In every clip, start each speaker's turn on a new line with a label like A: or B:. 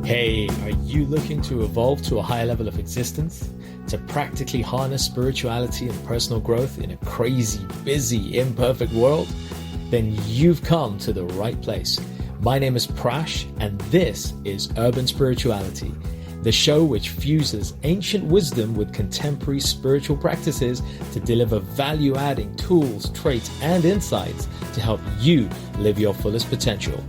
A: Hey, are you looking to evolve to a higher level of existence? To practically harness spirituality and personal growth in a crazy, busy, imperfect world? Then you've come to the right place. My name is Prash, and this is Urban Spirituality, the show which fuses ancient wisdom with contemporary spiritual practices to deliver value-adding tools, traits, and insights to help you live your fullest potential.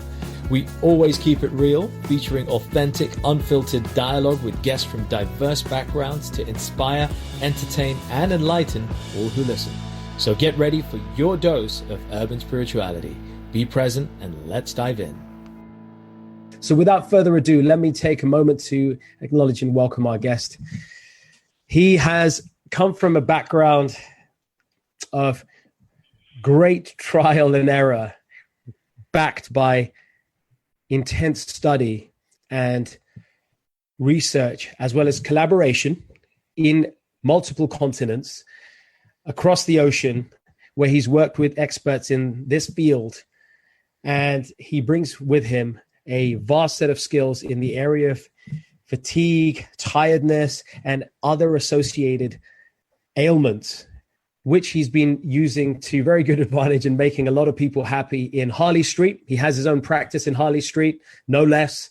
A: We always keep it real, featuring authentic, unfiltered dialogue with guests from diverse backgrounds to inspire, entertain, and enlighten all who listen. So get ready for your dose of urban spirituality. Be present and let's dive in.
B: So without further ado, let me take a moment to acknowledge and welcome our guest. He has come from a background of great trial and error, backed by intense study and research, as well as collaboration in multiple continents across the ocean, where he's worked with experts in this field. And he brings with him a vast set of skills in the area of fatigue, tiredness, and other associated ailments, which he's been using to very good advantage in making a lot of people happy in Harley Street. He has his own practice in Harley Street, no less.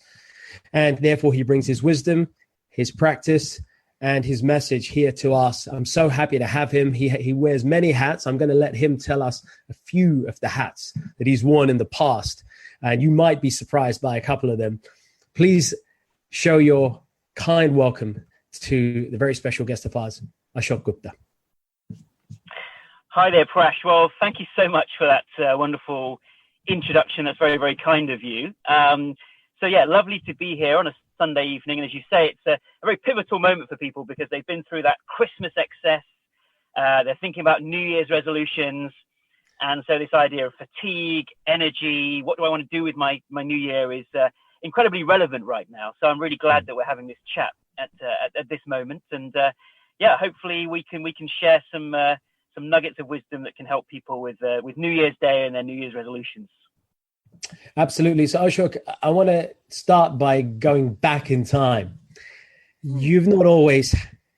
B: And therefore, he brings his wisdom, his practice, and his message here to us. I'm so happy to have him. He wears many hats. I'm going to let him tell us a few of the hats that he's worn in the past. And you might be surprised by a couple of them. Please show your kind welcome to the very special guest of ours, Ashok Gupta.
C: Hi there, Prash. Well, thank you so much for that wonderful introduction. That's very, very kind of you. So yeah, lovely to be here on a Sunday evening. And as you say, it's a very pivotal moment for people because they've been through that Christmas excess. They're thinking about New Year's resolutions. And so this idea of fatigue, energy, what do I want to do with my new year is incredibly relevant right now. So I'm really glad that we're having this chat at this moment. And yeah, hopefully we can share some nuggets of wisdom that can help people with New Year's Day and their New Year's resolutions.
B: Absolutely. So Ashok, I want to start by going back in time. You've not always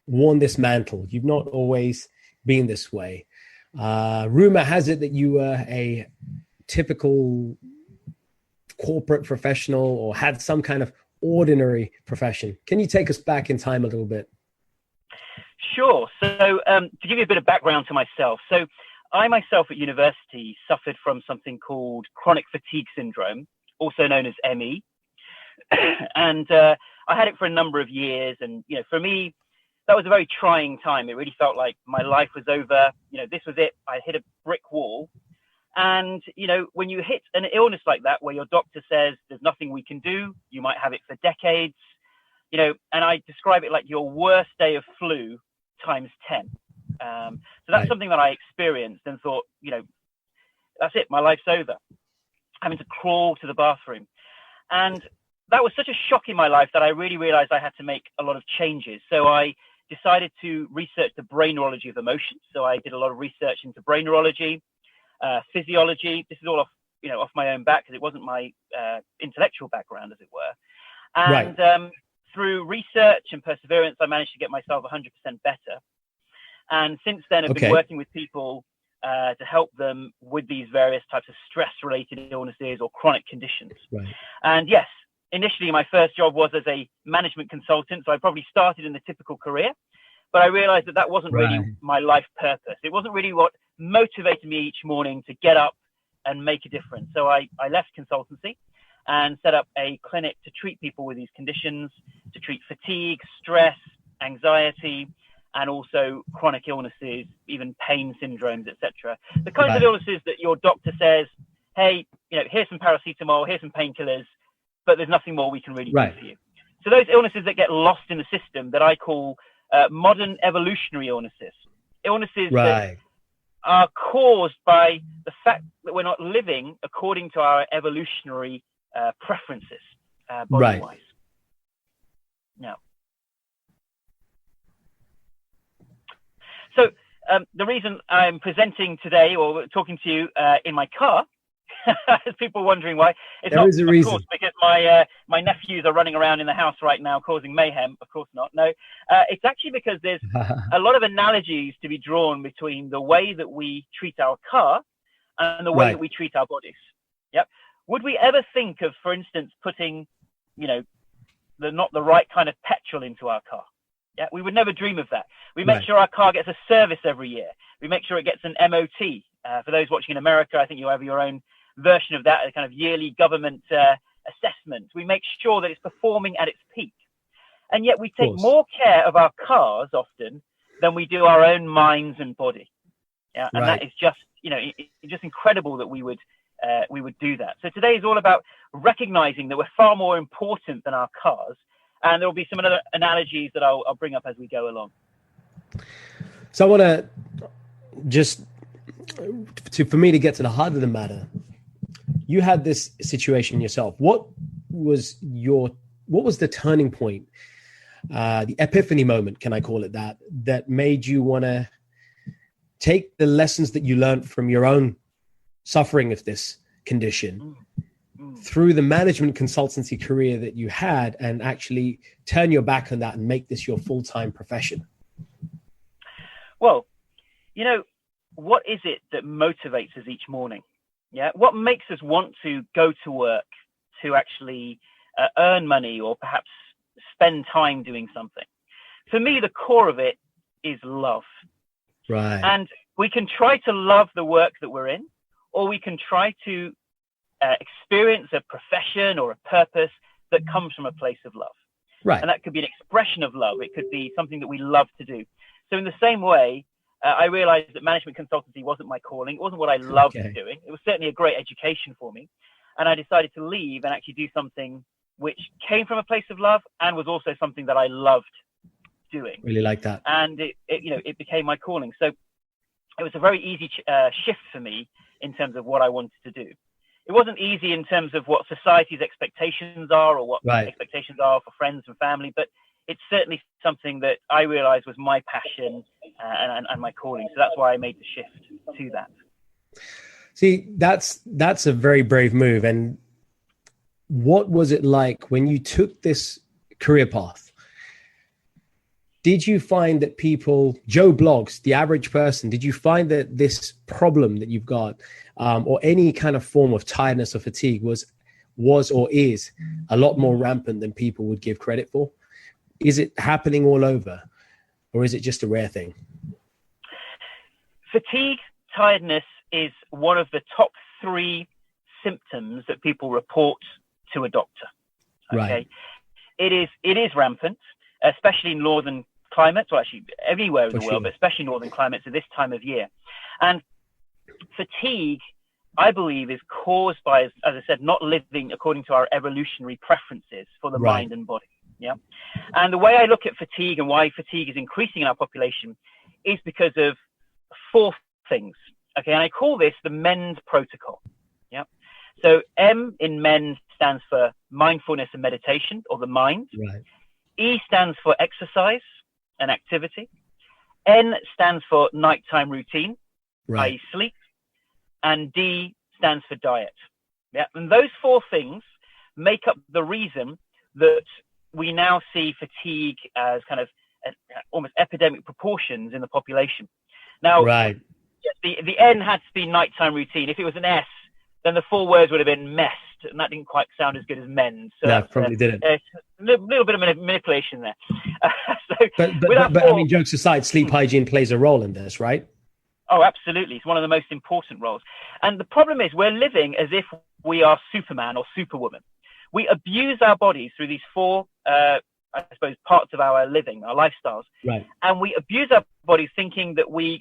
B: worn this mantle. You've not always been this way. Rumor has it that you were a typical corporate professional or had some kind of ordinary profession. Can you take us back in time a little bit?
C: Sure. So to give you a bit of background to myself. So I myself at university suffered from something called chronic fatigue syndrome, also known as ME. And I had it for a number of years. And, you know, for me, that was a very trying time. It really felt like my life was over. You know, this was it. I hit a brick wall. And, you know, when you hit an illness like that, where your doctor says there's nothing we can do, you might have it for decades, you know, and I describe it like your worst day of flu times 10. So that's something that I experienced and thought, you know, that's it. My life's over. Having to crawl to the bathroom. And that was such a shock in my life that I really realized I had to make a lot of changes. So I decided to research the brain neurology of emotions. So I did a lot of research into brain neurology, physiology. This is all off my own back because it wasn't my intellectual background, as it were. And through research and perseverance, I managed to get myself 100% better. And since then, I've been working with people to help them with these various types of stress-related illnesses or chronic conditions. Right. And yes, initially, my first job was as a management consultant. So I probably started in the typical career, but I realized that wasn't really my life purpose. It wasn't really what motivated me each morning to get up and make a difference. So I left consultancy and set up a clinic to treat people with these conditions, to treat fatigue, stress, anxiety, and also chronic illnesses, even pain syndromes, etc. The kinds of illnesses that your doctor says, hey, you know, here's some paracetamol, here's some painkillers, but there's nothing more we can really do for you. So those illnesses that get lost in the system that I call modern evolutionary illnesses, that are caused by the fact that we're not living according to our evolutionary preferences, body-wise. Now, so the reason I'm presenting today or talking to you in my car There's people wondering why. It's
B: There
C: not,
B: is a
C: of
B: reason.
C: course, because my nephews are running around in the house right now causing mayhem. Of course not. No, it's actually because there's a lot of analogies to be drawn between the way that we treat our car and the way
B: Right.
C: that we treat our bodies. Yep. Would we ever think of, for instance, putting, not the right kind of petrol into our car? Yeah, we would never dream of that. We make
B: Right.
C: sure our car gets a service every year. We make sure it gets an MOT. For those watching in America, I think you have your own version of that, a kind of yearly government assessment. We make sure that it's performing at its peak. And yet we take more care of our cars often than we do our own minds and body. Yeah, and
B: Right.
C: that is just, it's just incredible that we would do that. So today is all about recognizing that we're far more important than our cars. And there will be some other analogies that I'll bring up as we go along.
B: So I want to just for me to get to the heart of the matter. You had this situation yourself. What was the turning point, the epiphany moment, can I call it that made you want to take the lessons that you learned from your own suffering of this condition through the management consultancy career that you had and actually turn your back on that and make this your full-time profession?
C: Well, what is it that motivates us each morning? Yeah. What makes us want to go to work, to actually earn money or perhaps spend time doing something? For me, the core of it is love.
B: Right.
C: And we can try to love the work that we're in, or we can try to experience a profession or a purpose that comes from a place of love.
B: Right.
C: And that could be an expression of love. It could be something that we love to do. So in the same way, I realized that management consultancy wasn't my calling. It wasn't what I loved doing. It was certainly a great education for me. And I decided to leave and actually do something which came from a place of love and was also something that I loved doing.
B: Really like that.
C: And it became my calling. So it was a very easy shift for me in terms of what I wanted to do. It wasn't easy in terms of what society's expectations are or what expectations are for friends and family, but it's certainly something that I realized was my passion and my calling. So that's why I made the shift to that.
B: See, that's a very brave move. And what was it like when you took this career path? Did you find that people, Joe Blogs, the average person, did you find that this problem that you've got or any kind of form of tiredness or fatigue was or is a lot more rampant than people would give credit for? Is it happening all over, or is it just a rare thing?
C: Fatigue, tiredness is one of the top 3 symptoms that people report to a doctor. Okay?
B: Right.
C: It is rampant, especially in northern climates, or actually everywhere in the world, but especially northern climates at this time of year. And fatigue, I believe, is caused by, as I said, not living according to our evolutionary preferences for the mind and body. Yeah. And the way I look at fatigue and why fatigue is increasing in our population is because of 4 things. Okay. And I call this the MEND protocol. Yeah. So M in MEND stands for mindfulness and meditation, or the mind.
B: Right.
C: E stands for exercise and activity. N stands for nighttime routine, i.e. sleep. And D stands for diet. Yeah. And those 4 things make up the reason that we now see fatigue as kind of almost epidemic proportions in the population. Now, the N had to be nighttime routine. If it was an S, then the 4 words would have been messed, and that didn't quite sound as good as mend. So
B: no, probably didn't.
C: A little bit of manipulation there.
B: But I mean, jokes aside, sleep hygiene plays a role in this, right?
C: Oh, absolutely. It's one of the most important roles. And the problem is we're living as if we are Superman or Superwoman. We abuse our bodies through these 4, I suppose, parts of our living, our lifestyles.
B: Right.
C: And we abuse our bodies thinking that we're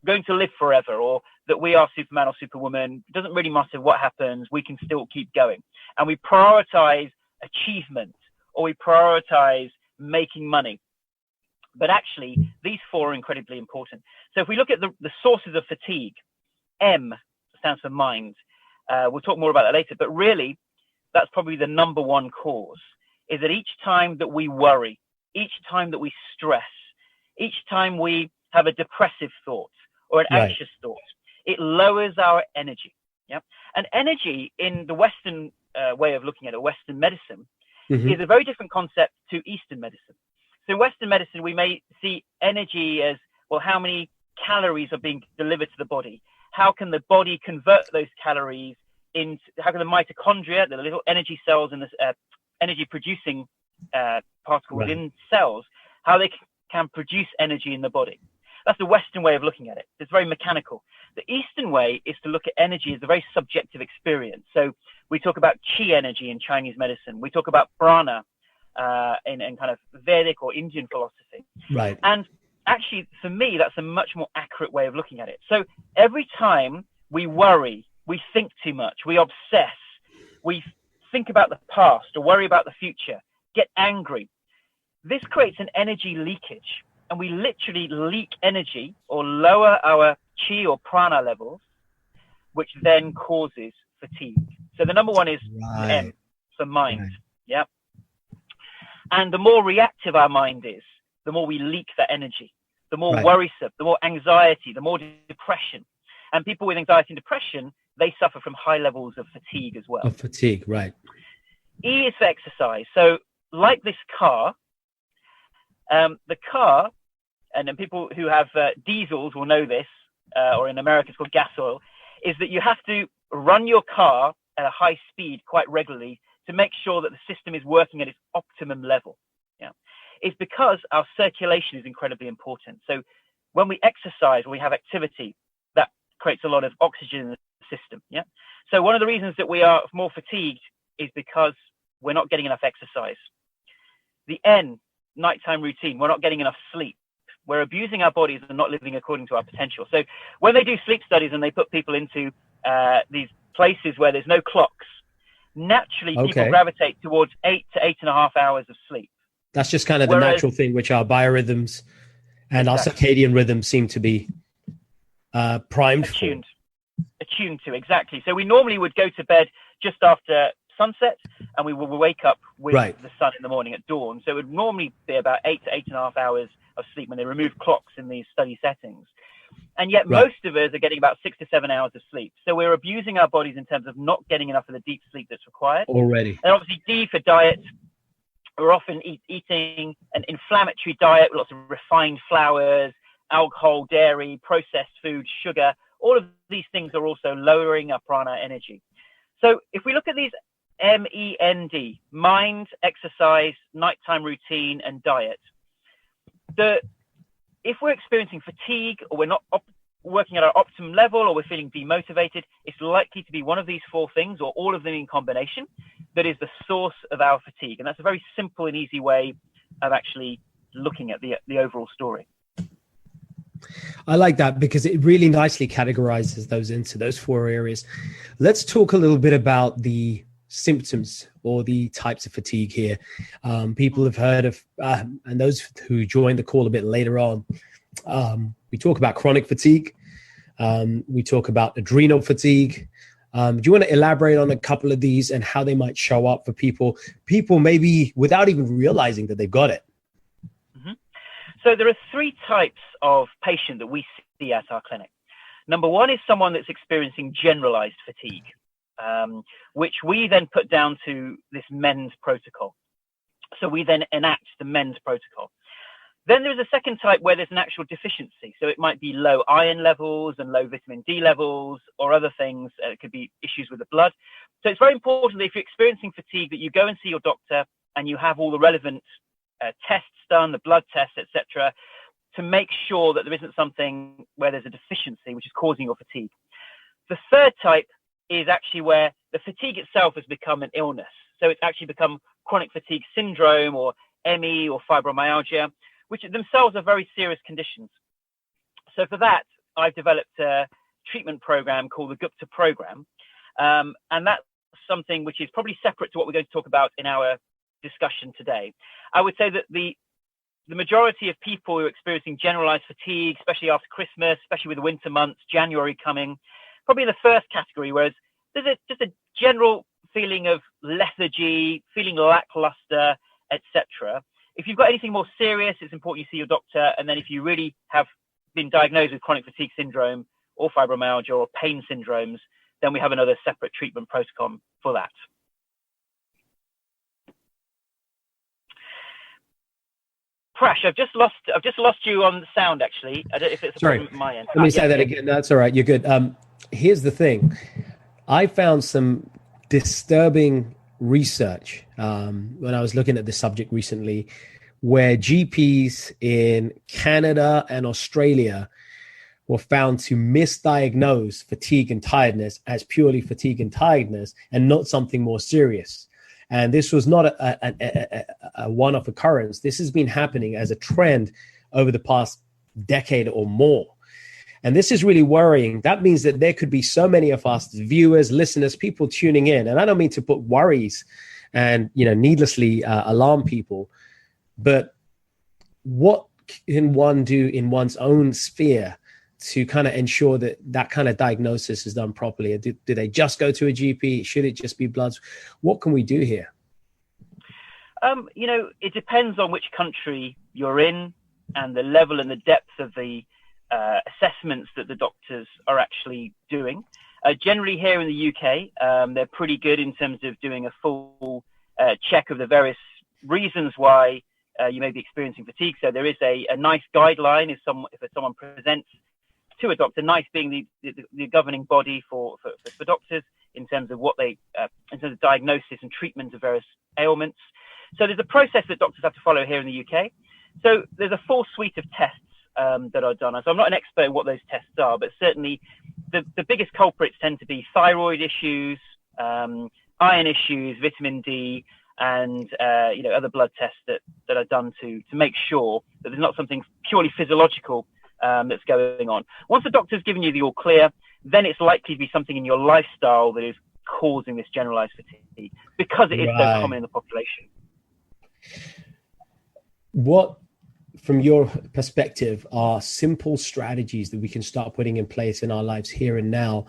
C: going to live forever, or that we are Superman or Superwoman. It doesn't really matter what happens. We can still keep going. And we prioritize achievement, or we prioritize making money. But actually, these 4 are incredibly important. So if we look at the sources of fatigue, M stands for mind. We'll talk more about that later. But really, that's probably the number 1 cause, is that each time that we worry, each time that we stress, each time we have a depressive thought or an anxious thought, it lowers our energy. Yeah. And energy in the Western way of looking at it, Western medicine,
B: Mm-hmm.
C: is a very different concept to Eastern medicine. So in Western medicine, we may see energy as, well, how many calories are being delivered to the body? How can the body convert those calories into, how can the mitochondria, the little energy cells in this energy producing particle
B: Right.
C: within cells, how they can produce energy in the body? That's the Western way of looking at it. It's very mechanical. The Eastern way is to look at energy as a very subjective experience. So we talk about chi energy in Chinese medicine. We talk about prana in kind of Vedic or Indian philosophy.
B: Right.
C: And actually, for me, that's a much more accurate way of looking at it. So every time we worry, we think too much, we obsess, we think about the past or worry about the future, get angry, this creates an energy leakage. And we literally leak energy or lower our chi or prana levels, which then causes fatigue. So the number one is M, for mind.
B: Right.
C: Yeah. And the more reactive our mind is, the more we leak that energy, the more worrisome, the more anxiety, the more depression. And people with anxiety and depression, they suffer from high levels of fatigue as well.
B: Of fatigue, right.
C: E is for exercise. So like this car, the car, and then people who have diesels will know this, or in America it's called gas oil, is that you have to run your car at a high speed quite regularly to make sure that the system is working at its optimum level. Yeah, it's because our circulation is incredibly important. So when we exercise, when we have activity, that creates a lot of oxygen in the system. Yeah. So one of the reasons that we are more fatigued is because we're not getting enough exercise. The N, nighttime routine, we're not getting enough sleep. We're abusing our bodies and not living according to our potential. So when they do sleep studies and they put people into these places where there's no clocks, naturally people gravitate towards 8 to 8.5 hours of sleep.
B: That's just kind of the natural thing, which our biorhythms and our circadian rhythms seem to be primed
C: attuned to. Exactly. So we normally would go to bed just after sunset, and we will wake up with the sun in the morning at dawn. So it would normally be about 8 to 8.5 hours of sleep when they remove clocks in these study settings. And yet most of us are getting about 6 to 7 hours of sleep. So we're abusing our bodies in terms of not getting enough of the deep sleep that's required.
B: Already.
C: And obviously D for diet. We're often eating an inflammatory diet with lots of refined flours, alcohol, dairy, processed food, sugar. All of these things are also lowering our prana energy. So if we look at these MEND, mind, exercise, nighttime routine, and diet, if we're experiencing fatigue or we're not working at our optimum level or we're feeling demotivated, it's likely to be one of these four things or all of them in combination that is the source of our fatigue. And that's a very simple and easy way of actually looking at the overall story.
B: I like that because it really nicely categorizes those into those four areas. Let's talk a little bit about the symptoms or the types of fatigue here. People have heard of, and those who join the call a bit later on, we talk about chronic fatigue. We talk about adrenal fatigue. Do you want to elaborate on a couple of these and how they might show up for people maybe without even realizing that they've got it?
C: Mm-hmm. So there are three types of patient that we see at our clinic. Number one is someone that's experiencing generalized fatigue, which we then put down to this MEND protocol. So we then enact the MEND protocol. Then there's a second type where there's an actual deficiency. So it might be low iron levels and low vitamin D levels or other things. It could be issues with the blood. So it's very important that if you're experiencing fatigue that you go and see your doctor and you have all the relevant tests done, the blood tests, etc., to make sure that there isn't something where there's a deficiency which is causing your fatigue. The third type is actually where the fatigue itself has become an illness. So it's actually become chronic fatigue syndrome or ME or fibromyalgia, which themselves are very serious conditions. So for that, I've developed a treatment program called the Gupta program. And that's something which is probably separate to what we're going to talk about in our discussion today. I would say that the majority of people who are experiencing generalized fatigue, especially after Christmas, especially with the winter months, January coming, probably in the first category, whereas there's just a general feeling of lethargy, feeling lackluster, etc. If you've got anything more serious, it's important you see your doctor. And then if you really have been diagnosed with chronic fatigue syndrome or fibromyalgia or pain syndromes, then we have another separate treatment protocol for that. Prash, I've just lost you on the sound. Actually, I don't know if it's a problem at my end.
B: Let me say that again. That's all right. You're good. Here's the thing. I found some disturbing research when I was looking at this subject recently, where GPs in Canada and Australia were found to misdiagnose fatigue and tiredness as purely fatigue and tiredness and not something more serious. And this was not a one-off occurrence. This has been happening as a trend over the past decade or more. And this is really worrying. That means that there could be so many of us viewers, listeners, people tuning in. And I don't mean to put worries and, needlessly alarm people, but what can one do in one's own sphere to kind of ensure that that kind of diagnosis is done properly? Do they just go to a GP? Should it just be bloods? What can we do here?
C: It depends on which country you're in and the level and the depth of the assessments that the doctors are actually doing. Generally here in the UK, they're pretty good in terms of doing a full check of the various reasons why you may be experiencing fatigue. So there is a nice guideline if someone presents to a doctor, NICE being the governing body for doctors in terms of in terms of diagnosis and treatment of various ailments. So there's a process that doctors have to follow here in the UK. So there's a full suite of tests that are done. So I'm not an expert in what those tests are, but certainly the biggest culprits tend to be thyroid issues, iron issues, vitamin D, and other blood tests that are done to make sure that there's not something purely physiological that's going on. Once the doctor's given you the all clear, then it's likely to be something in your lifestyle that is causing this generalized fatigue, because it is so common in the population.
B: What, from your perspective, are simple strategies that we can start putting in place in our lives here and now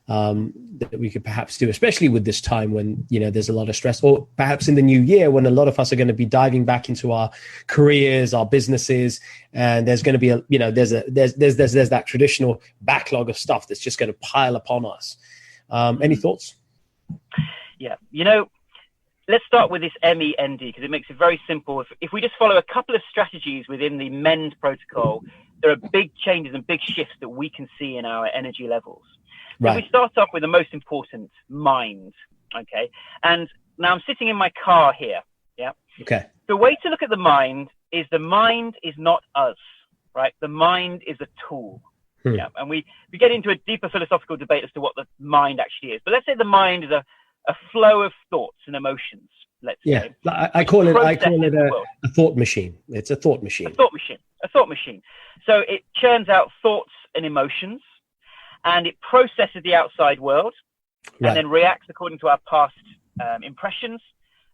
B: that we could perhaps do, especially with this time when there's a lot of stress, or perhaps in the new year when a lot of us are going to be diving back into our careers, our businesses, and there's going to be there's that traditional backlog of stuff that's just going to pile upon us. Any thoughts?
C: Yeah, let's start with this MEND because it makes it very simple. If we just follow a couple of strategies within the MEND protocol, there are big changes and big shifts that we can see in our energy levels. So we start off with the most important, mind. Okay. And now I'm sitting in my car here. Yeah.
B: Okay.
C: The way to look at the mind is not us, right? The mind is a tool. Yeah. And we get into a deeper philosophical debate as to what the mind actually is. But let's say the mind is a flow of thoughts and emotions. Let's say.
B: I call it a thought machine. It's a thought machine.
C: A thought machine. So it churns out thoughts and emotions, and it processes the outside world, and then reacts according to our past impressions,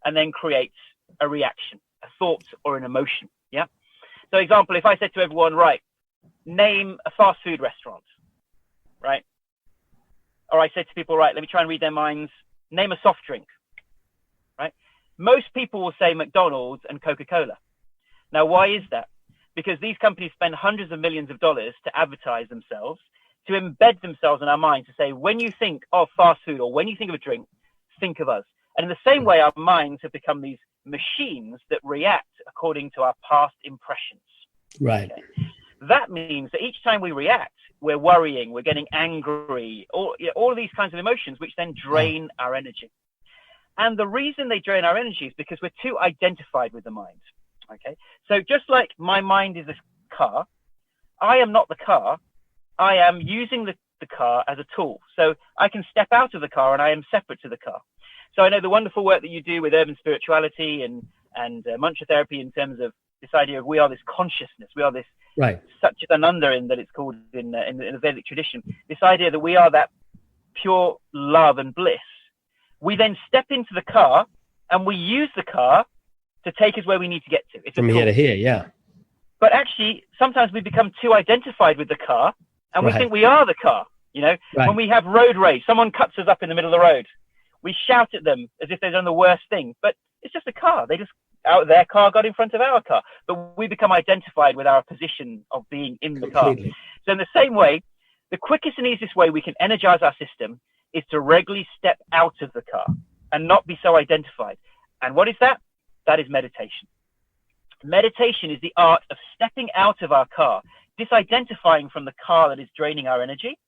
C: and then creates a reaction, a thought or an emotion. Yeah. So, example, if I said to everyone, right, name a fast food restaurant, right? Or I said to people, right, let me try and read their minds, name a soft drink, right? Most people will say McDonald's and Coca-Cola. Now, why is that? Because these companies spend hundreds of millions of dollars to advertise themselves, to embed themselves in our minds, to say, when you think of fast food or when you think of a drink, think of us. And in the same way, our minds have become these machines that react according to our past impressions.
B: Right.
C: Okay? That means that each time we react, we're worrying, we're getting angry, all of these kinds of emotions, which then drain our energy. And the reason they drain our energy is because we're too identified with the mind. Okay. So just like my mind is a car, I am not the car. I am using the car as a tool. So I can step out of the car and I am separate to the car. So I know the wonderful work that you do with urban spirituality and mantra therapy in terms of this idea of we are this consciousness, we are this Satchitananda, in that it's called in the Vedic tradition, this idea that we are that pure love and bliss. We then step into the car and we use the car to take us where we need to get to. It's
B: from here to here, yeah.
C: But actually, sometimes we become too identified with the car and we think we are the car. When we have road rage, someone cuts us up in the middle of the road. We shout at them as if they've done the worst thing, but it's just a car. Their car got in front of our car, but we become identified with our position of being in the car. So in the same way, the quickest and easiest way we can energize our system is to regularly step out of the car and not be so identified. And what is that? That is meditation. Meditation is the art of stepping out of our car, disidentifying from the car that is draining our energy,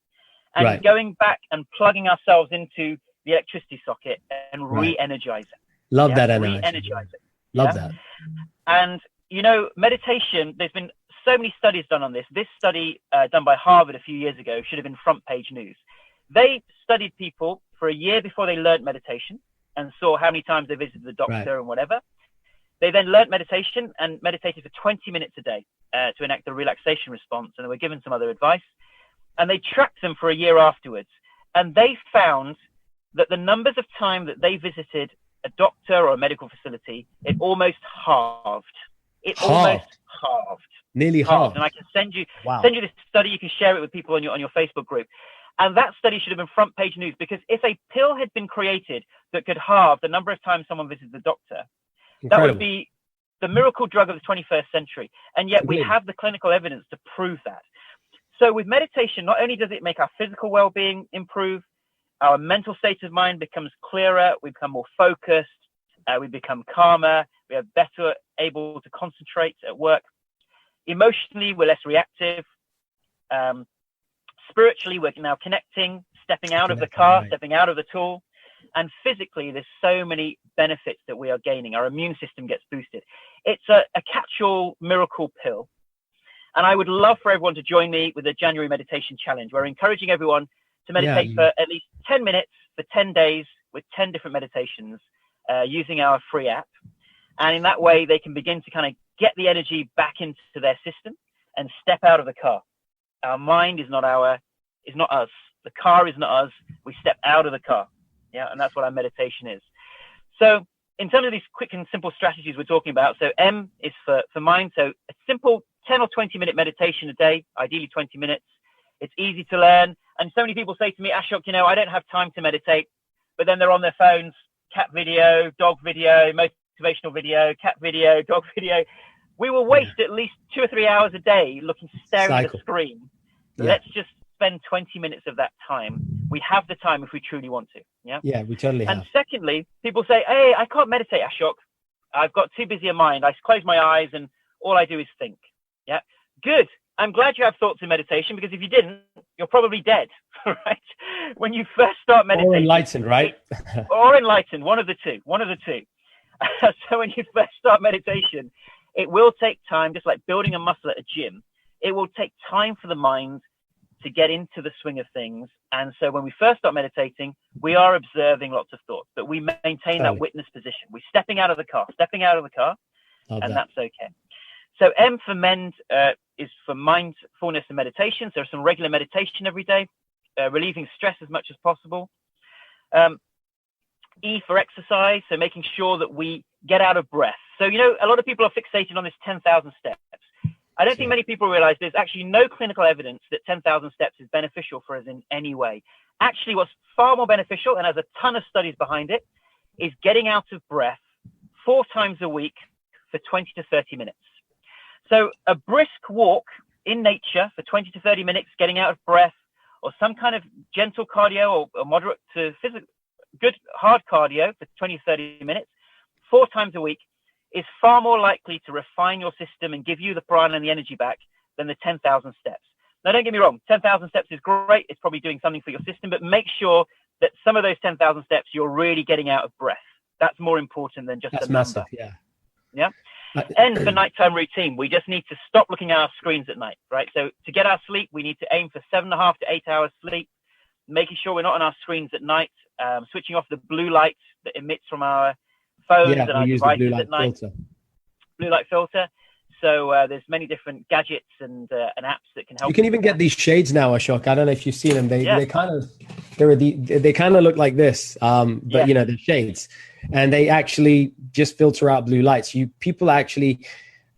C: and going back and plugging ourselves into the electricity socket and re-energizing.
B: Love that analogy.
C: Re-energizing.
B: Love that.
C: And, you know, meditation, there's been so many studies done on this. This study done by Harvard a few years ago should have been front page news. They studied people for a year before they learned meditation and saw how many times they visited the doctor and whatever. They then learned meditation and meditated for 20 minutes a day to enact a relaxation response. And they were given some other advice. And they tracked them for a year afterwards. And they found that the numbers of time that they visited a doctor or a medical facility, it almost halved. Almost halved.
B: Nearly halved.
C: And I can send you this study. You can share it with people on your Facebook group. And that study should have been front page news, because if a pill had been created that could halve the number of times someone visits the doctor, that would be the miracle drug of the 21st century. And yet we have the clinical evidence to prove that. So with meditation, not only does it make our physical well-being improve, our mental state of mind becomes clearer, we become more focused, we become calmer, we are better able to concentrate at work. Emotionally, we're less reactive. Spiritually, we're now connecting, stepping out of the car, stepping out of the tool. And physically, there's so many benefits that we are gaining. Our immune system gets boosted. It's a catch-all miracle pill. And I would love for everyone to join me with the January Meditation Challenge. We're encouraging everyone to meditate for at least 10 minutes for 10 days with 10 different meditations using our free app. And in that way, they can begin to kind of get the energy back into their system and step out of the car. Our mind is not us. The car is not us. We step out of the car. Yeah, and that's what our meditation is. So in terms of these quick and simple strategies we're talking about, so M is for mind. So a simple 10 or 20 minute meditation a day, ideally 20 minutes. It's easy to learn. And so many people say to me, Ashok, you know, I don't have time to meditate, but then they're on their phones, cat video, dog video, motivational video, cat video, dog video. We will waste at least 2 or 3 hours a day staring at the screen. Let's just spend 20 minutes of that time. We have the time if we truly want to. Yeah,
B: we totally have.
C: And secondly, people say, hey, I can't meditate, Ashok. I've got too busy a mind. I close my eyes and all I do is think. Yeah, good. I'm glad you have thoughts in meditation, because if you didn't, you're probably dead, right? When you first start meditating.
B: Or enlightened, right?
C: Or enlightened, one of the two. So when you first start meditation, it will take time, just like building a muscle at a gym. It will take time for the mind to get into the swing of things. And so when we first start meditating, we are observing lots of thoughts, but we maintain that witness position. We're stepping out of the car, and that's okay. So M for MEND is for mindfulness and meditation. So some regular meditation every day, relieving stress as much as possible. E for exercise, so making sure that we get out of breath. So, you know, a lot of people are fixated on this 10,000 steps. I don't think many people realize there's actually no clinical evidence that 10,000 steps is beneficial for us in any way. Actually, what's far more beneficial, and has a ton of studies behind it, is getting out of breath 4 times a week for 20 to 30 minutes. So a brisk walk in nature for 20 to 30 minutes, getting out of breath, or some kind of gentle cardio or moderate to good hard cardio for 20 to 30 minutes, 4 times a week, is far more likely to refine your system and give you the prana and the energy back than the 10,000 steps. Now, don't get me wrong, 10,000 steps is great. It's probably doing something for your system, but make sure that some of those 10,000 steps, you're really getting out of breath. That's more important than just a number.
B: Massive,
C: yeah. N for nighttime routine. We just need to stop looking at our screens at night, right? So to get our sleep, we need to aim for 7.5 to 8 hours sleep, making sure we're not on our screens at night, switching off the blue light that emits from our phones and our devices at night. Blue light filter. So there's many different gadgets and apps that can help.
B: You can even get these shades now, Ashok. I don't know if you've seen them. They kind of look like this, but you know, they're shades, and they actually just filter out blue lights.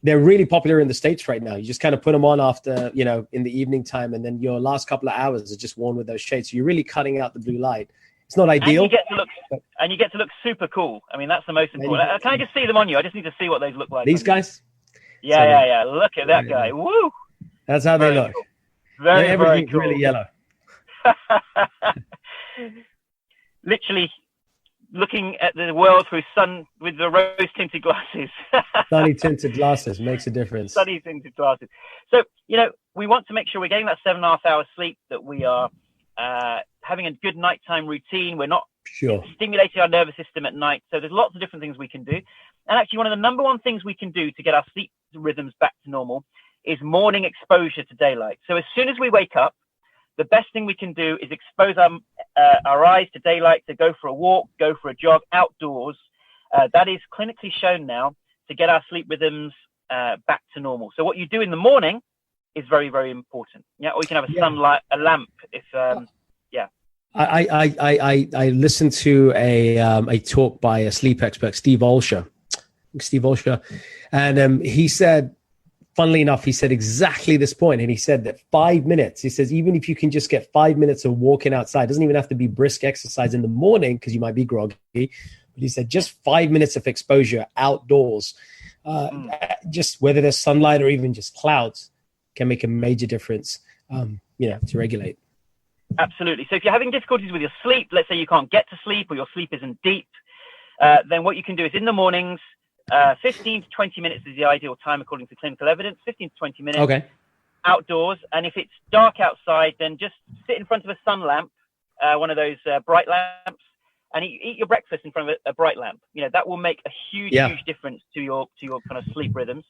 B: They're really popular in the States right now. You just kind of put them on after, you know, in the evening time, and then your last couple of hours are just worn with those shades. So you're really cutting out the blue light. It's not ideal.
C: And you get to look super cool. I mean, that's the most important. Can I just see them on you? I just need to see what those look like.
B: These guys?
C: Yeah. Look at that guy. Woo!
B: That's how they look.
C: Cool. Very
B: everything's
C: cool.
B: really yellow.
C: literally looking at the world through with the rose tinted glasses.
B: Sunny tinted glasses makes a difference.
C: Sunny tinted glasses. So, we want to make sure we're getting that 7.5 hours sleep, that we are having a good nighttime routine. We're not stimulating our nervous system at night. So there's lots of different things we can do. And actually, one of the number one things we can do to get our sleep rhythms back to normal is morning exposure to daylight. So as soon as we wake up, the best thing we can do is expose our eyes to daylight, to go for a walk, go for a jog outdoors. That is clinically shown now to get our sleep rhythms back to normal. So what you do in the morning is very, very important. Yeah, or you can have a lamp if
B: I listened to a talk by a sleep expert, Steve Olsher, and he said, funnily enough, he said exactly this point, and he said that 5 minutes. He says even if you can just get 5 minutes of walking outside, it doesn't even have to be brisk exercise in the morning because you might be groggy. But he said just 5 minutes of exposure outdoors, just whether there's sunlight or even just clouds, can make a major difference. To regulate.
C: Absolutely. So if you're having difficulties with your sleep, let's say you can't get to sleep or your sleep isn't deep, then what you can do is in the mornings, 15 to 20 minutes is the ideal time according to clinical evidence, 15 to 20 minutes outdoors. And if it's dark outside, then just sit in front of a sun lamp, one of those bright lamps, and eat your breakfast in front of a bright lamp. That will make a huge difference to your kind of sleep rhythms.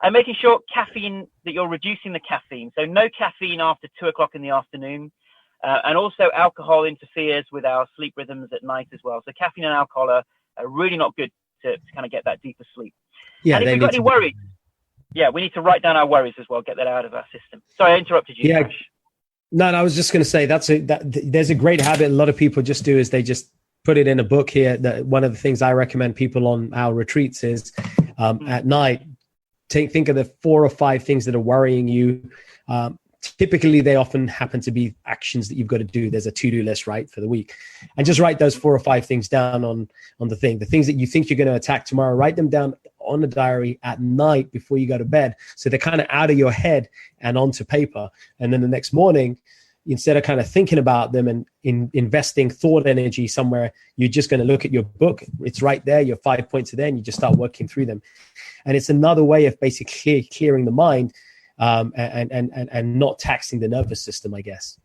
C: And making sure that you're reducing the caffeine. So no caffeine after 2:00 in the afternoon. And also alcohol interferes with our sleep rhythms at night as well. So caffeine and alcohol are really not good to kind of get that deeper sleep. Yeah, and if you've got any worries, we need to write down our worries as well, get that out of our system. Sorry, I interrupted you, Prash.
B: No, I was just going to say there's a great habit a lot of people just do is they just put it in a book here. That one of the things I recommend people on our retreats is at night, think of the 4 or 5 things that are worrying you. Typically, they often happen to be actions that you've got to do. There's a to-do list, right, for the week. And just write those 4 or 5 things down on the thing. The things that you think you're going to attack tomorrow, write them down on a diary at night before you go to bed. So they're kind of out of your head and onto paper. And then the next morning, instead of kind of thinking about them and investing thought energy somewhere, you're just going to look at your book. It's right there. Your 5 points are there, and you just start working through them. And it's another way of basically clearing the mind and not taxing the nervous system, I guess.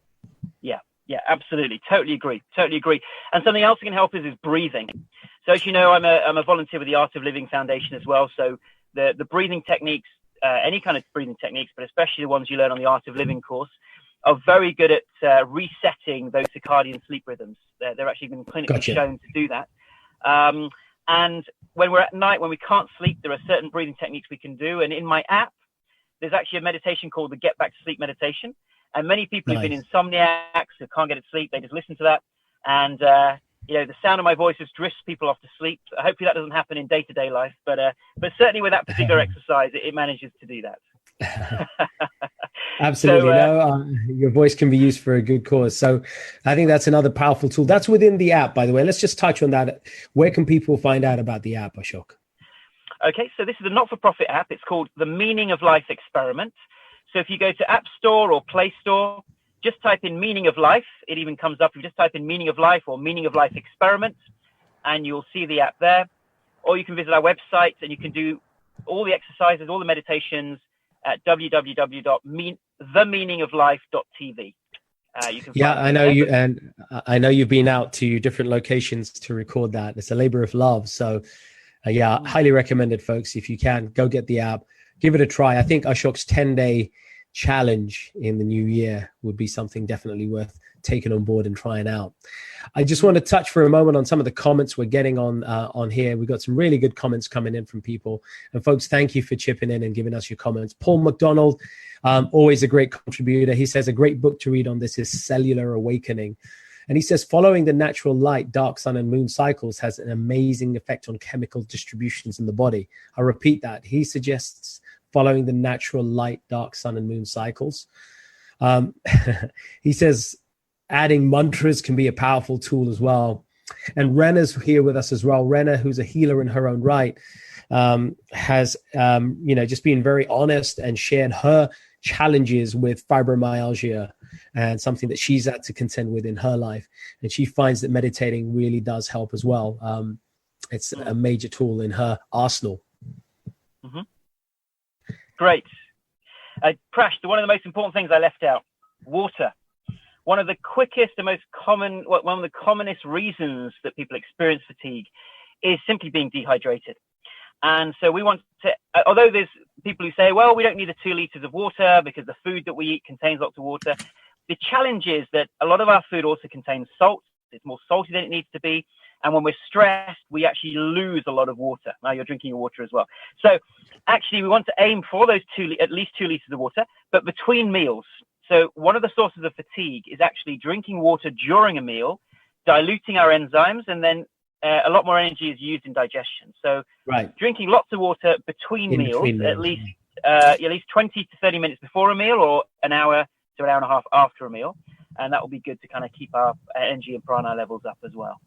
C: Yeah, absolutely. Totally agree. And something else that can help is breathing. So as you know, I'm a volunteer with the Art of Living Foundation as well. So the breathing techniques, any kind of breathing techniques, but especially the ones you learn on the Art of Living course, are very good at resetting those circadian sleep rhythms. They're actually been clinically shown to do that. And when we're at night, when we can't sleep, there are certain breathing techniques we can do. And in my app, there's actually a meditation called the Get Back to Sleep meditation. And many people who've been insomniacs who can't get to sleep, they just listen to that. And, the sound of my voice just drifts people off to sleep. Hopefully that doesn't happen in day-to-day life. But certainly with that particular exercise, it manages to do that.
B: Absolutely. Your voice can be used for a good cause. So I think that's another powerful tool. That's within the app, by the way. Let's just touch on that. Where can people find out about the app, Ashok?
C: Okay, so this is a not-for-profit app. It's called the Meaning of Life Experiment. So if you go to App Store or Play Store, just type in Meaning of Life. It even comes up. You just type in Meaning of Life or Meaning of Life Experiment, and you'll see the app there. Or you can visit our website, and you can do all the exercises, all the meditations at www.themeaningoflife.tv.
B: I know you, and I know you've been out to different locations to record that. It's a labor of love. So highly recommended, folks. If you can, go get the app, give it a try. I think Ashok's 10-day challenge in the new year would be something definitely worth taking on board and trying out. I just want to touch for a moment on some of the comments we're getting on here. We've got some really good comments coming in from people. And folks, thank you for chipping in and giving us your comments. Paul McDonald, always a great contributor. He says a great book to read on this is Cellular Awakening. And he says, following the natural light, dark sun and moon cycles has an amazing effect on chemical distributions in the body. I'll repeat that. He suggests following the natural light, dark sun and moon cycles. He says, adding mantras can be a powerful tool as well. And Rena's here with us as well. Rena, who's a healer in her own right, has, just been very honest and shared her challenges with fibromyalgia and something that she's had to contend with in her life. And she finds that meditating really does help as well. It's a major tool in her arsenal.
C: Mm-hmm. Great. Prash, one of the most important things I left out, water. One of the quickest and one of the commonest reasons that people experience fatigue is simply being dehydrated. And so we want to, although there's people who say, well, we don't need the 2 liters of water because the food that we eat contains lots of water. The challenge is that a lot of our food also contains salt. It's more salty than it needs to be. And when we're stressed, we actually lose a lot of water. Now you're drinking your water as well. So actually we want to aim for those at least 2 liters of water, but between meals. So one of the sources of fatigue is actually drinking water during a meal, diluting our enzymes, and then a lot more energy is used in digestion. So drinking lots of water between meals, at least 20 to 30 minutes before a meal, or an hour to an hour and a half after a meal. And that will be good to kind of keep our energy and prana levels up as well.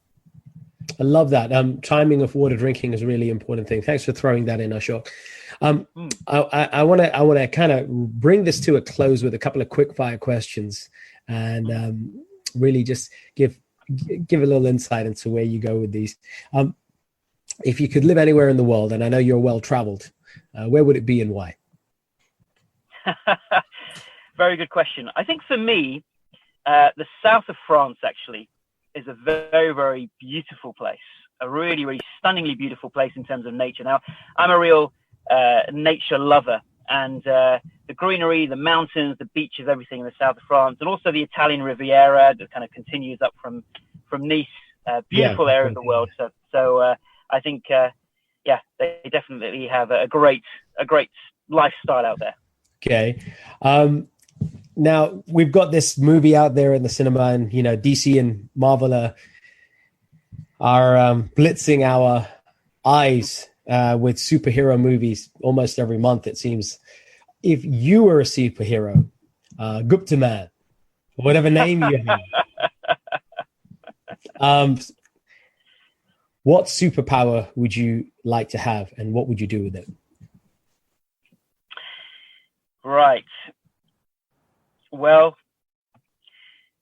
B: I love that. Timing of water drinking is a really important thing. Thanks for throwing that in, Ashok. I want to kind of bring this to a close with a couple of quick fire questions, and really just give a little insight into where you go with these. If you could live anywhere in the world, and I know you're well traveled, where would it be and why?
C: Very good question. I think for me, the south of France actually is a very, very beautiful place, a really, really stunningly beautiful place in terms of nature. Now, I'm a real nature lover, and the greenery, the mountains, the beaches, everything in the south of France, and also the Italian Riviera that kind of continues up from Nice, beautiful area of the world. So I think, they definitely have a great lifestyle out there.
B: Okay. Now we've got this movie out there in the cinema, and DC and Marvel are blitzing our eyes with superhero movies almost every month, it seems. If you were a superhero, Gupta Man, whatever name you have, what superpower would you like to have, and what would you do with it?
C: Right. Well,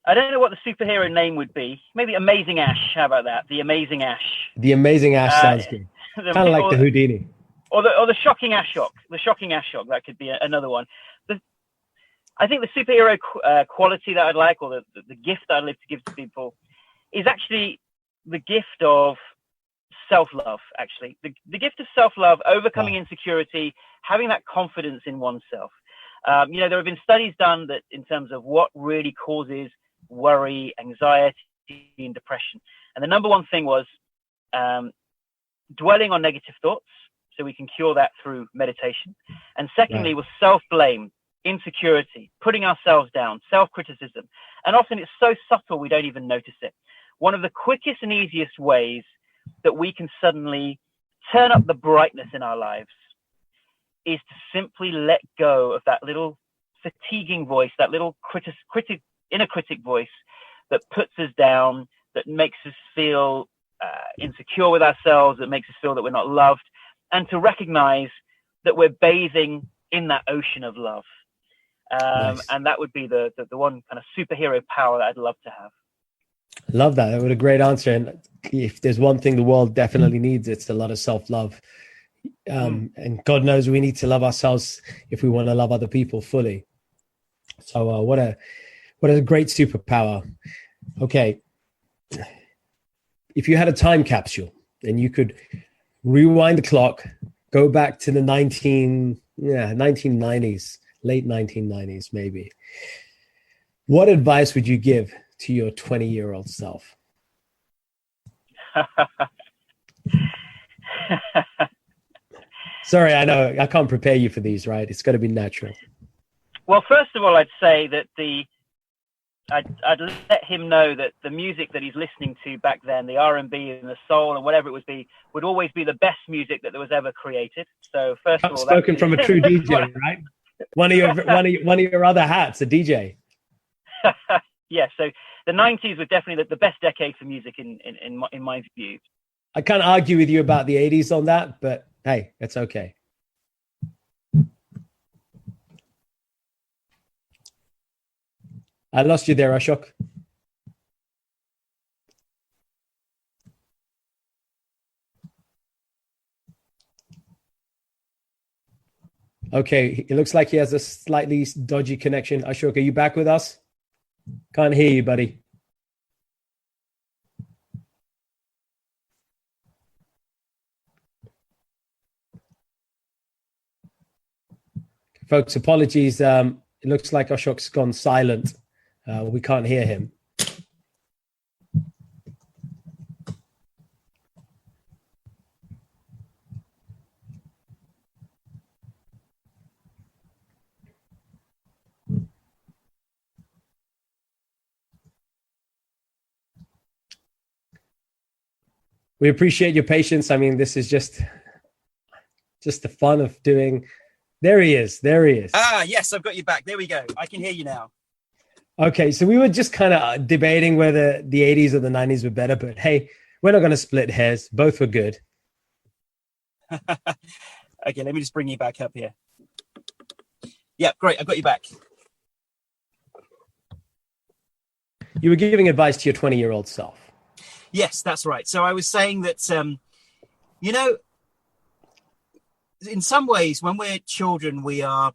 C: I don't know what the superhero name would be. Maybe Amazing Ash. How about that? The Amazing Ash.
B: The Amazing Ash sounds good. Kind of like the Houdini.
C: Or the Shocking Ashok. The Shocking Ashok. That could be another one. I think the superhero quality that I'd like, or the gift that I'd like to give to people, is actually the gift of self-love, actually. The gift of self-love, overcoming insecurity, having that confidence in oneself. There have been studies done that in terms of what really causes worry, anxiety, and depression. And the number one thing was dwelling on negative thoughts. So we can cure that through meditation. And secondly was self-blame, insecurity, putting ourselves down, self-criticism. And often it's so subtle we don't even notice it. One of the quickest and easiest ways that we can suddenly turn up the brightness in our lives is to simply let go of that little fatiguing voice, that little inner critic voice that puts us down, that makes us feel insecure with ourselves, that makes us feel that we're not loved, and to recognize that we're bathing in that ocean of love. Nice. And that would be the one kind of superhero power that I'd love to have.
B: Love that. That was a great answer. And if there's one thing the world definitely needs, it's a lot of self-love. And God knows we need to love ourselves if we want to love other people fully. So what a great superpower. Okay. If you had a time capsule and you could rewind the clock, go back to the 1990s, late 1990s, maybe. What advice would you give to your 20-year-old self? Sorry, I know I can't prepare you for these, right? It's got to be natural.
C: Well, first of all, I'd say that I'd let him know that the music that he's listening to back then, the R&B and the soul and whatever it would always be the best music that was ever created. So first of all,
B: spoken from a true DJ, right? One of your other hats, a DJ.
C: Yeah. So the 90s were definitely the best decade for music in my view.
B: I can't argue with you about the 80s on that, but hey, it's okay. I lost you there, Ashok. Okay, it looks like he has a slightly dodgy connection. Ashok, are you back with us? Can't hear you, buddy. Folks, apologies. It looks like Ashok's gone silent. We can't hear him. We appreciate your patience. I mean, this is just the fun of doing. There he is. There he is.
D: Ah, yes, I've got you back. There we go. I can hear you now.
B: Okay, so we were just kind of debating whether the 80s or the 90s were better, but hey, we're not going to split hairs. Both were good.
D: Okay, let me just bring you back up here. Yeah, great. I've got you back.
B: You were giving advice to your 20-year-old self.
D: Yes, that's right. So I was saying that, in some ways, when we're children, we are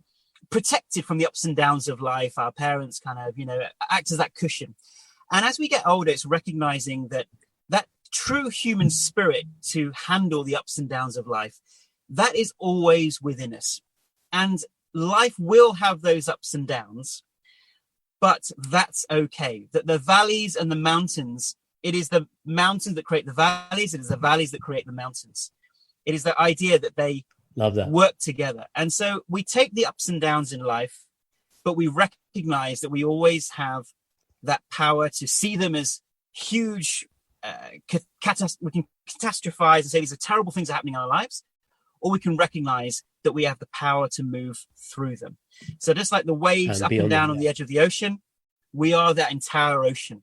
D: protected from the ups and downs of life. Our parents kind of, act as that cushion. And as we get older, it's recognizing that true human spirit to handle the ups and downs of life, that is always within us. And life will have those ups and downs, but that's okay. That the valleys and the mountains, it is the mountains that create the valleys. It is the valleys that create the mountains. It is the idea that they
B: Love that.
D: work together. And so we take the ups and downs in life, but we recognize that we always have that power to see them as huge, we can catastrophize and say these are terrible things are happening in our lives, or we can recognize that we have the power to move through them. So just like the waves up and down on the edge of the ocean, we are that entire ocean.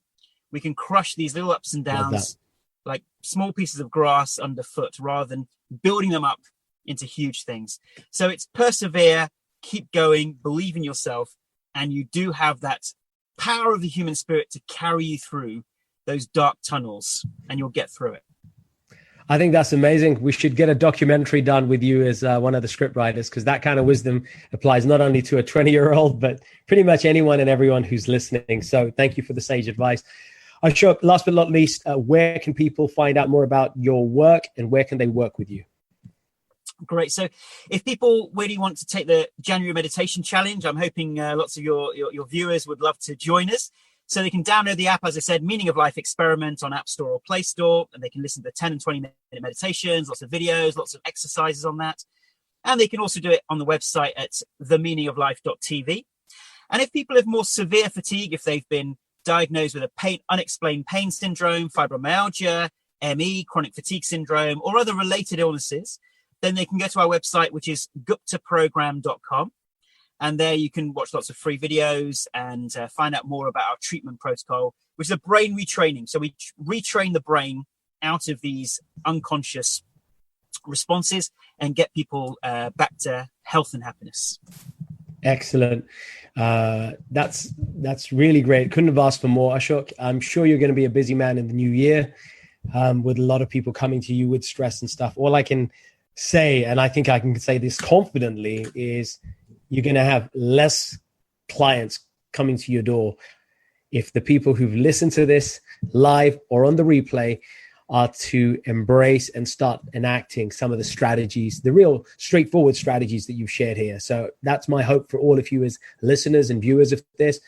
D: We can crush these little ups and downs like small pieces of grass underfoot rather than building them up into huge things. So it's persevere, keep going, believe in yourself, and you do have that power of the human spirit to carry you through those dark tunnels, and you'll get through it.
B: I think that's amazing. We should get a documentary done with you as one of the script writers, because that kind of wisdom applies not only to a 20-year-old, but pretty much anyone and everyone who's listening. So thank you for the sage advice. Ashok, last but not least, where can people find out more about your work and where can they work with you?
D: Great. So if people really want to take the January meditation challenge, I'm hoping lots of your viewers would love to join us. So they can download the app, as I said, Meaning of Life Experiment on App Store or Play Store, and they can listen to 10 and 20-minute meditations, lots of videos, lots of exercises on that. And they can also do it on the website at themeaningoflife.tv. And if people have more severe fatigue, if they've been diagnosed with unexplained pain syndrome, fibromyalgia, ME, chronic fatigue syndrome, or other related illnesses, then they can go to our website, which is guptaprogram.com. And there you can watch lots of free videos and find out more about our treatment protocol, which is a brain retraining. So we retrain the brain out of these unconscious responses and get people back to health and happiness.
B: Excellent. That's really great. Couldn't have asked for more, Ashok. I'm sure you're going to be a busy man in the new year with a lot of people coming to you with stress and stuff. All I can say, and I think I can say this confidently, is you're going to have less clients coming to your door if the people who've listened to this live or on the replay are to embrace and start enacting some of the strategies, the real straightforward strategies that you've shared here. So that's my hope for all of you as listeners and viewers of this.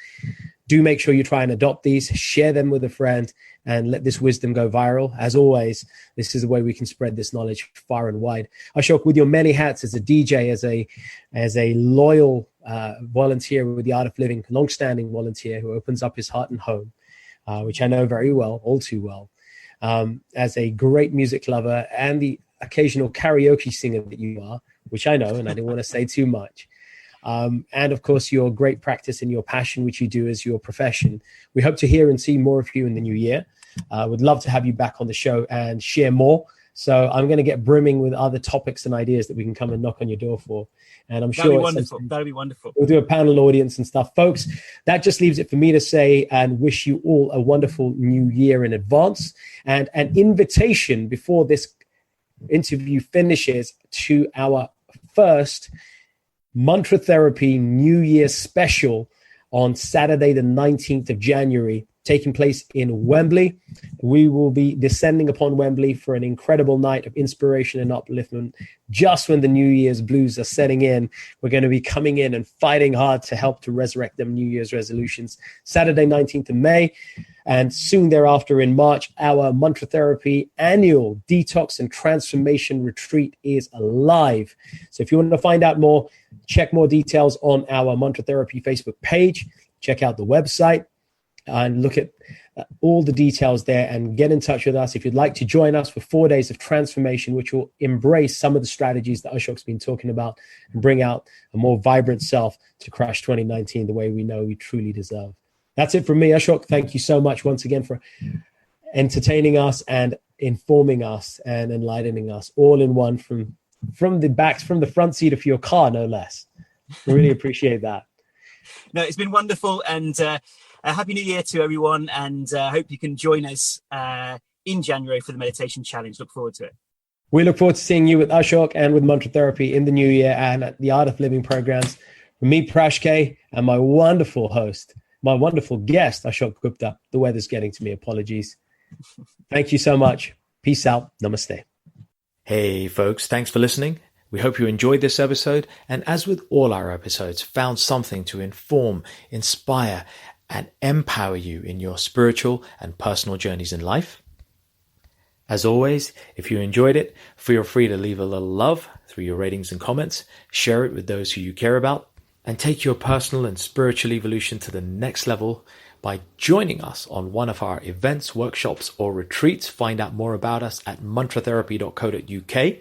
B: Do make sure you try and adopt these, share them with a friend, and let this wisdom go viral. As always, this is the way we can spread this knowledge far and wide. Ashok, with your many hats as a DJ, as a loyal volunteer with the Art of Living, long-standing volunteer who opens up his heart and home, which I know very well, all too well, as a great music lover and the occasional karaoke singer that you are, which I know, and I didn't want to say too much. And of course, your great practice and your passion, which you do as your profession. We hope to hear and see more of you in the new year. Would love to have you back on the show and share more. So I'm going to get brimming with other topics and ideas that we can come and knock on your door for. And I'm
D: That'd be
B: sure
D: wonderful. That'd be wonderful.
B: we'll do a panel audience and stuff. Folks, that just leaves it for me to say and wish you all a wonderful new year in advance. And an invitation before this interview finishes to our first Mantra Therapy New Year special on Saturday, the 19th of January, taking place in Wembley. We will be descending upon Wembley for an incredible night of inspiration and upliftment. Just when the New Year's blues are setting in, we're going to be coming in and fighting hard to help to resurrect them New Year's resolutions. Saturday, 19th of May, and soon thereafter in March, our Mantra Therapy annual detox and transformation retreat is alive. So if you want to find out more, check more details on our Mantra Therapy Facebook page. Check out the website and look at all the details there and get in touch with us if you'd like to join us for 4 days of transformation, which will embrace some of the strategies that Ashok's been talking about and bring out a more vibrant self to crush 2019 the way we know we truly deserve. That's it from me, Ashok. Thank you so much once again for entertaining us and informing us and enlightening us all in one from the front seat of your car, no less. We really appreciate that.
D: No, it's been wonderful, and a happy new year to everyone, and I hope you can join us in January for the meditation challenge. Look forward to it.
B: We look forward to seeing you with Ashok and with Mantra Therapy in the new year and at the Art of Living programs. From me, Prash K, and my wonderful host, my wonderful guest, Ashok Gupta. The weather's getting to me. Apologies. Thank you so much. Peace out. Namaste.
A: Hey folks, thanks for listening. We hope you enjoyed this episode, and as with all our episodes, found something to inform, inspire, and empower you in your spiritual and personal journeys in life. As always, if you enjoyed it, feel free to leave a little love through your ratings and comments, share it with those who you care about, and take your personal and spiritual evolution to the next level by joining us on one of our events, workshops, or retreats. Find out more about us at mantratherapy.co.uk.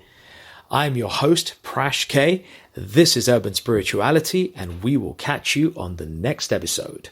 A: I'm your host, Prash K. This is Urban Spirituality, and we will catch you on the next episode.